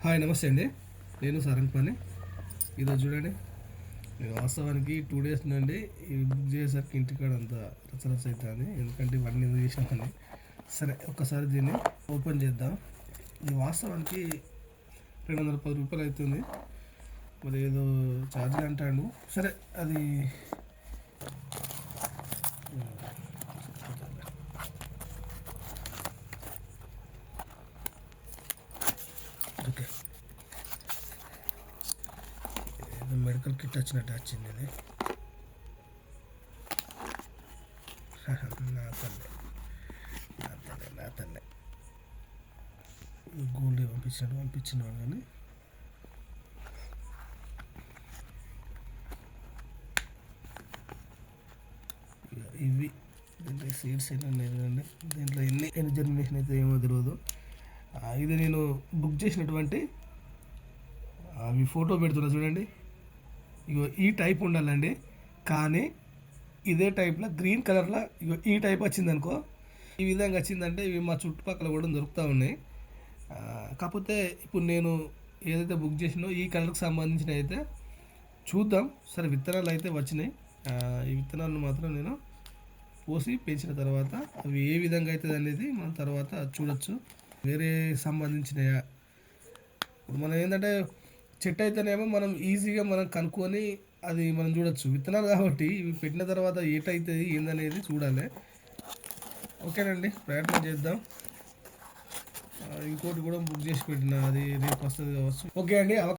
Hi నమస్తే అండి. నేను సారంగపాణి. ఈరోజు చూడండి, నేను వాస్తవానికి 2 డేస్ నుండి ఇది బుక్ చేసేసరికి ఇంటికాడ అంత రచరచ అవుతుంది. ఎందుకంటే ఇవన్నీ ఎందుకు చేసామని. సరే ఒక్కసారి దీన్ని ఓపెన్ చేద్దాం. ఇది వాస్తవానికి 210 రూపాయలు అవుతుంది. మరి ఏదో ఛార్జ్ అంటాడు. సరే అది ఓకే, మెడికల్ కిట్ వచ్చినట్టు వచ్చింది. ఇది నా తల్లే నా తల్లే నా తల్లే గోల్డ్ పంపించినాడు కానీ ఇవి దీంట్లో సీడ్స్ అయినా లేదండి. దీంట్లో ఎన్ని జర్మినేషన్ అయితే ఏమో తెలియదు. ఇది నేను బుక్ చేసినటువంటి అవి ఫోటో పెడుతున్నా చూడండి. ఇగో ఈ టైప్ ఉండాలండి, కానీ ఇదే టైప్లో గ్రీన్ కలర్లో ఇగో ఈ టైప్ వచ్చిందనుకో, ఈ విధంగా వచ్చిందంటే ఇవి మా చుట్టుపక్కల కూడా దొరుకుతూ ఉన్నాయి. కాకపోతే ఇప్పుడు నేను ఏదైతే బుక్ చేసినో ఈ కలర్కి సంబంధించిన అయితే చూద్దాం. సరే విత్తనాలు అయితే వచ్చినాయి. ఈ విత్తనాలను మాత్రం నేను పోసి పెంచిన తర్వాత అవి ఏ విధంగా అవుతుంది అనేది మనం తర్వాత చూడొచ్చు. వేరే సంబంధించినయా, ఇప్పుడు మనం ఏంటంటే చెట్టు అయితేనేమో మనం ఈజీగా మనం కనుక్కొని అది మనం చూడొచ్చు. విత్తనాలు కాబట్టి ఇవి పెట్టిన తర్వాత ఏటవుతుంది ఏందనేది చూడాలి. ఓకేనండి, ప్రయత్నం చేద్దాం. ఇంకోటి కూడా బుక్ చేసి పెట్టిన, అది రేపు వస్తుంది కావచ్చు. ఓకే అండి.